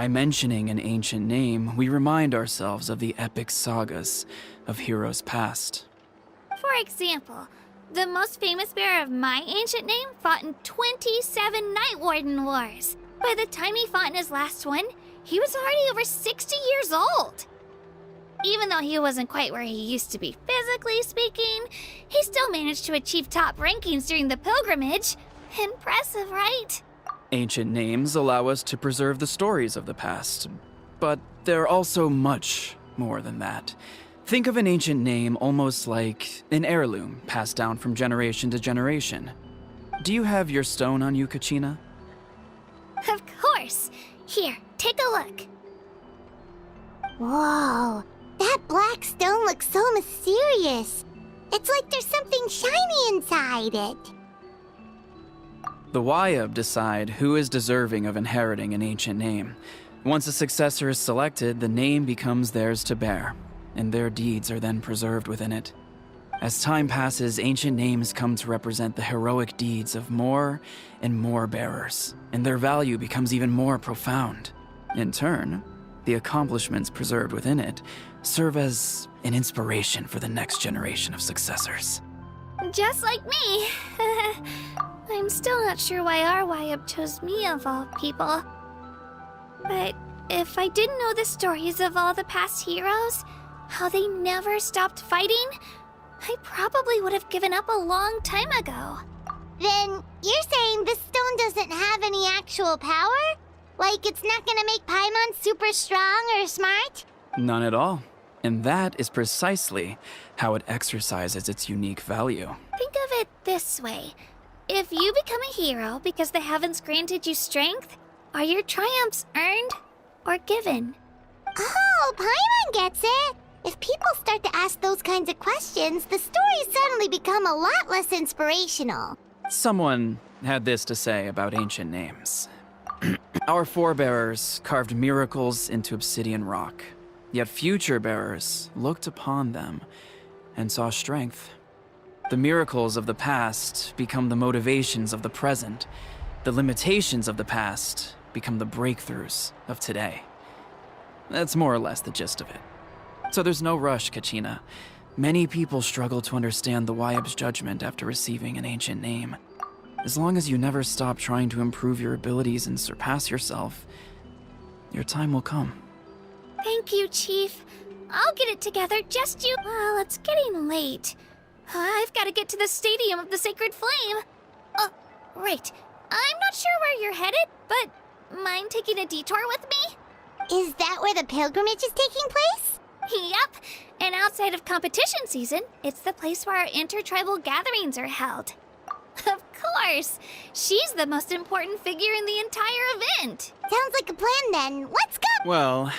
By mentioning an ancient name, we remind ourselves of the epic sagas of heroes past. For example, the most famous bearer of my ancient name fought in 27 Night Warden Wars. By the time he fought in his last one, he was already over 60 years old. Even though he wasn't quite where he used to be physically speaking, he still managed to achieve top rankings during the pilgrimage. Impressive, right? Ancient names allow us to preserve the stories of the past, but they're also much more than that. Think of an ancient name almost like an heirloom passed down from generation to generation. Do you have your stone on you, Kachina? Of course. Here, take a look. Whoa, that black stone looks so mysterious. It's like there's something shiny inside it. The Wayab decide who is deserving of inheriting an ancient name. Once a successor is selected, the name becomes theirs to bear, and their deeds are then preserved within it. As time passes, ancient names come to represent the heroic deeds of more and more bearers, and their value becomes even more profound. In turn, the accomplishments preserved within it serve as an inspiration for the next generation of successors. Just like me. I'm still not sure why our Wayab chose me of all people. But if I didn't know the stories of all the past heroes, how they never stopped fighting, I probably would have given up a long time ago. Then you're saying this stone doesn't have any actual power? Like it's not gonna make Paimon super strong or smart? None at all. And that is precisely how it exercises its unique value. Think of it this way. If you become a hero because the heavens granted you strength, are your triumphs earned or given? Oh, Paimon gets it! If people start to ask those kinds of questions, the stories suddenly become a lot less inspirational. Someone had this to say about ancient names. Our forebears carved miracles into obsidian rock, yet future bearers looked upon them and saw strength. The miracles of the past become the motivations of the present. The limitations of the past become the breakthroughs of today. That's more or less the gist of it. So there's no rush, Kachina. Many people struggle to understand the Wayab's judgment after receiving an ancient name. As long as you never stop trying to improve your abilities and surpass yourself, your time will come. Thank you, Chief. I'll get it together, just you. Well, it's getting late. I've got to get to the Stadium of the Sacred Flame. Right. I'm not sure where you're headed, but mind taking a detour with me? Is that where the pilgrimage is taking place? Yep. And outside of competition season, it's the place where our intertribal gatherings are held. Of course. She's the most important figure in the entire event. Sounds like a plan then. Let's go! Well,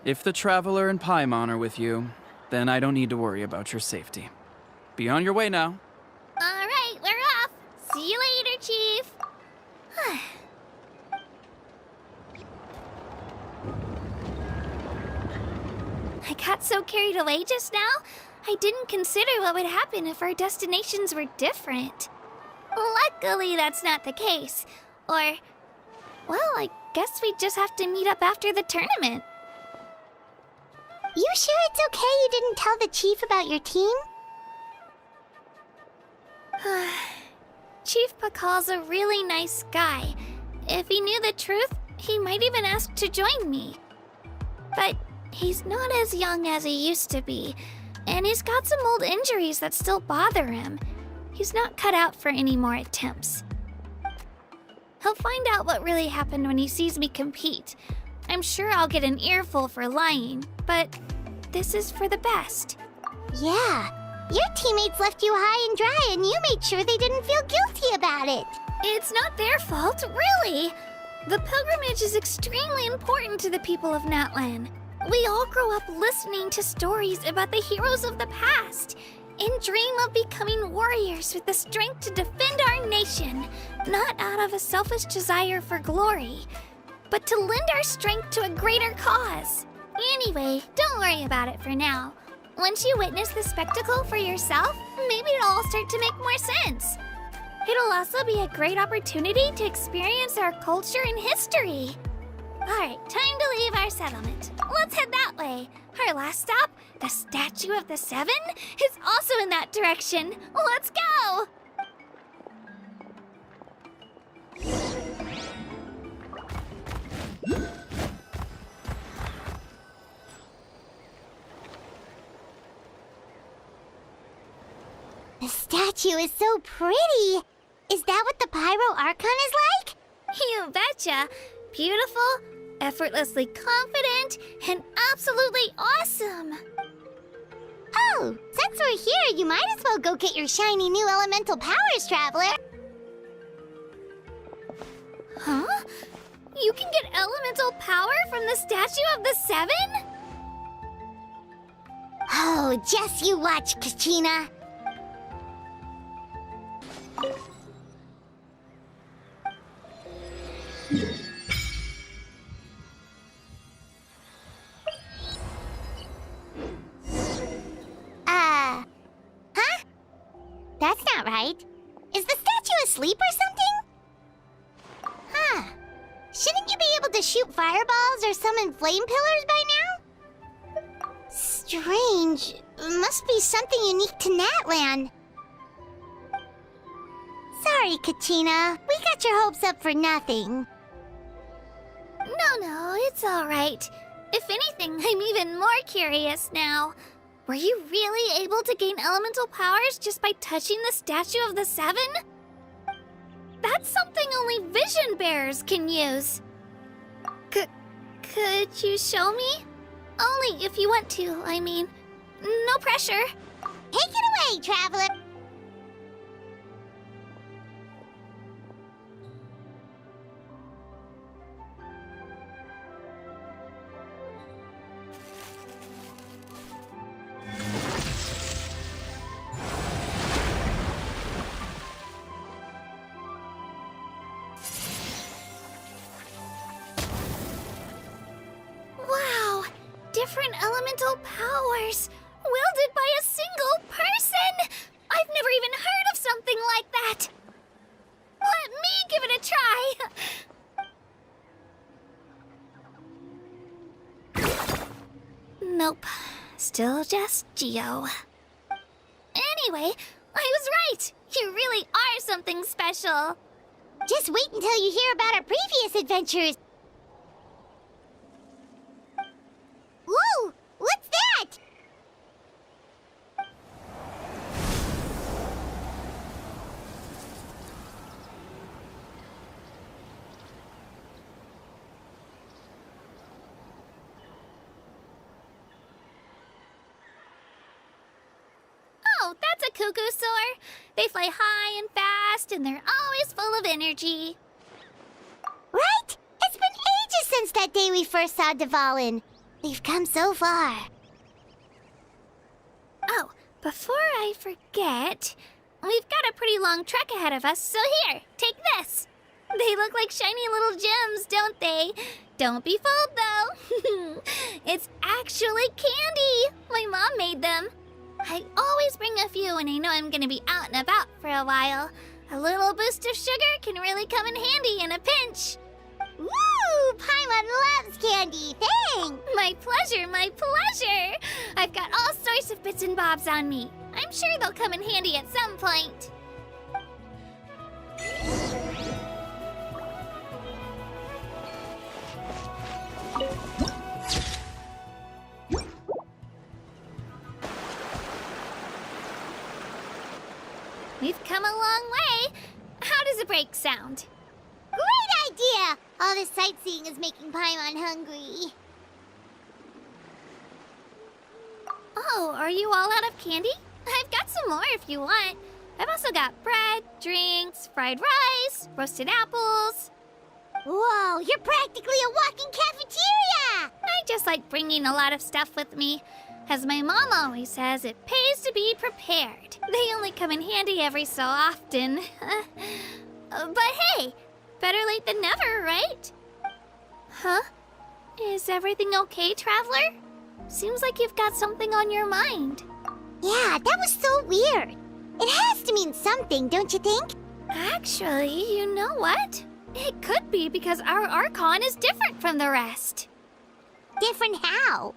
if the Traveler and Paimon are with you, then I don't need to worry about your safety. Be on your way now. All right, we're off. See you later, Chief. I got so carried away just now, I didn't consider what would happen if our destinations were different. Luckily, that's not the case. Or, well, I guess we just have to meet up after the tournament. You sure it's okay you didn't tell the chief about your team? Chief Pakal's a really nice guy. If he knew the truth, he might even ask to join me. But he's not as young as he used to be, and he's got some old injuries that still bother him. He's not cut out for any more attempts. He'll find out what really happened when he sees me compete. I'm sure I'll get an earful for lying, but this is for the best. Yeah. Your teammates left you high and dry and you made sure they didn't feel guilty about it. It's not their fault, really. The pilgrimage is extremely important to the people of Natlan. We all grow up listening to stories about the heroes of the past and dream of becoming warriors with the strength to defend our nation, not out of a selfish desire for glory, but to lend our strength to a greater cause. Anyway, don't worry about it for now. Once you witness the spectacle for yourself, maybe it'll all start to make more sense. It'll also be a great opportunity to experience our culture and history. Alright, time to leave our settlement. Let's head that way. Our last stop, the Statue of the Seven, is also in that direction. Let's go! The statue is so pretty. Is that what the Pyro Archon is like? You betcha. Beautiful, effortlessly confident, and absolutely awesome. Oh, since we're here, you might as well go get your shiny new elemental powers, Traveler. Huh? You can get elemental power from the Statue of the Seven? Oh, just you watch, Kachina. Huh? That's not right. Is the statue asleep or something? Huh. Shouldn't you be able to shoot fireballs or summon flame pillars by now? Strange. Must be something unique to Natlan. Sorry, Kachina. We got your hopes up for nothing. No, it's alright. If anything, I'm even more curious now. Were you really able to gain elemental powers just by touching the Statue of the Seven? That's something only vision bearers can use. Could you show me? Only if you want to, I mean. No pressure. Take it away, Traveler. Wow, different elemental powers, wielded by a single person! I've never even heard of something like that! Let me give it a try! Nope, still just Geo. Anyway, I was right! You really are something special! Just wait until you hear about our previous adventures. Whoa! What's that? Oh, that's a cuckoo soar. They fly high and fast, and they're always full of energy. Right? It's been ages since that day we first saw Dvalin. We've come so far. Oh, before I forget, we've got a pretty long trek ahead of us, so here, take this. They look like shiny little gems, don't they? Don't be fooled, though. It's actually candy. My mom made them. I always bring a few when I know I'm going to be out and about for a while. A little boost of sugar can really come in handy in a pinch. Woo! Paimon loves candy. Thanks. My pleasure, my pleasure. I've got all sorts of bits and bobs on me. I'm sure they'll come in handy at some point. We've come a long way. How does a break sound? Great idea! All this sightseeing is making Paimon hungry. Oh, are you all out of candy? I've got some more if you want. I've also got bread, drinks, fried rice, roasted apples. Whoa, you're practically a walking cafeteria! I just like bringing a lot of stuff with me. As my mom always says, it pays to be prepared. They only come in handy every so often. But hey, better late than never, right? Huh? Is everything okay, Traveler? Seems like you've got something on your mind. Yeah, that was so weird. It has to mean something, don't you think? Actually, you know what? It could be because our Archon is different from the rest. Different how?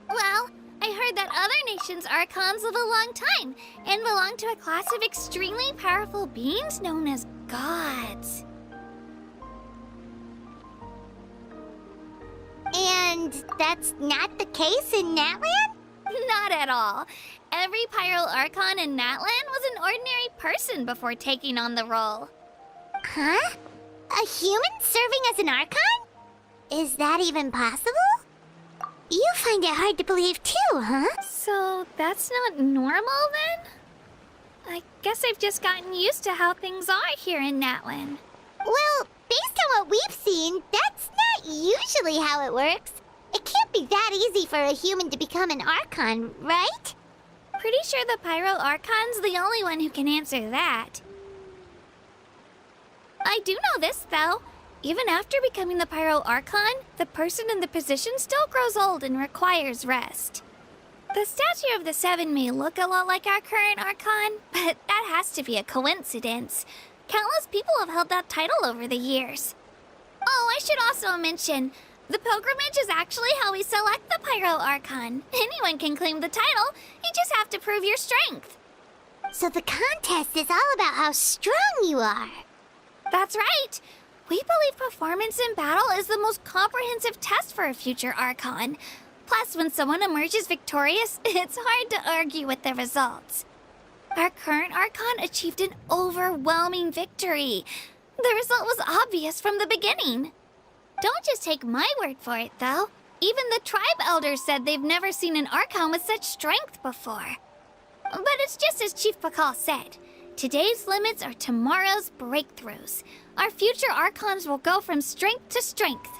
Well, I heard that other nations' Archons live a long time and belong to a class of extremely powerful beings known as gods. And that's not the case in Natlan? Not at all. Every Pyro Archon in Natlan was an ordinary person before taking on the role. Huh? A human serving as an Archon? Is that even possible? You find it hard to believe too, huh? So that's not normal then? I guess I've just gotten used to how things are here in Natlan. Well, based on what we've seen, that's not usually how it works. It can't be that easy for a human to become an Archon, right? Pretty sure the Pyro Archon's the only one who can answer that. I do know this, though. Even after becoming the Pyro Archon, the person in the position still grows old and requires rest. The Statue of the Seven may look a lot like our current Archon, but that has to be a coincidence. Countless people have held that title over the years. Oh, I should also mention, the pilgrimage is actually how we select the Pyro Archon. Anyone can claim the title, you just have to prove your strength. So the contest is all about how strong you are. That's right. We believe performance in battle is the most comprehensive test for a future Archon. Plus, when someone emerges victorious, it's hard to argue with the results. Our current Archon achieved an overwhelming victory. The result was obvious from the beginning. Don't just take my word for it, though. Even the tribe elders said they've never seen an Archon with such strength before. But it's just as Chief Pakal said. Today's limits are tomorrow's breakthroughs. Our future Archons will go from strength to strength.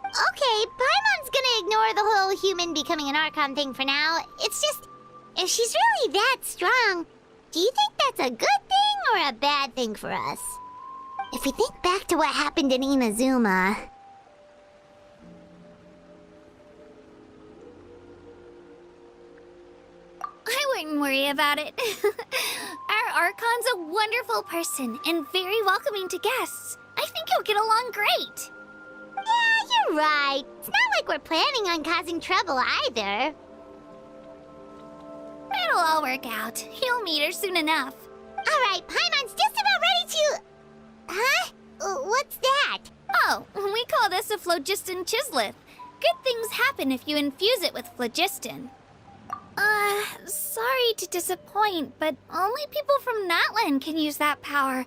Okay, Paimon's gonna ignore the whole human becoming an Archon thing for now. It's just, if she's really that strong, do you think that's a good thing or a bad thing for us? If we think back to what happened in Inazuma... I wouldn't worry about it. Our Archon's a wonderful person and very welcoming to guests. I think you'll get along great. Yeah, you're right. It's not like we're planning on causing trouble either. It'll all work out. You'll meet her soon enough. Alright, Paimon's just about ready to... Huh? What's that? Oh, we call this a phlogiston chisleth. Good things happen if you infuse it with phlogiston. Sorry to disappoint, but only people from Natlan can use that power.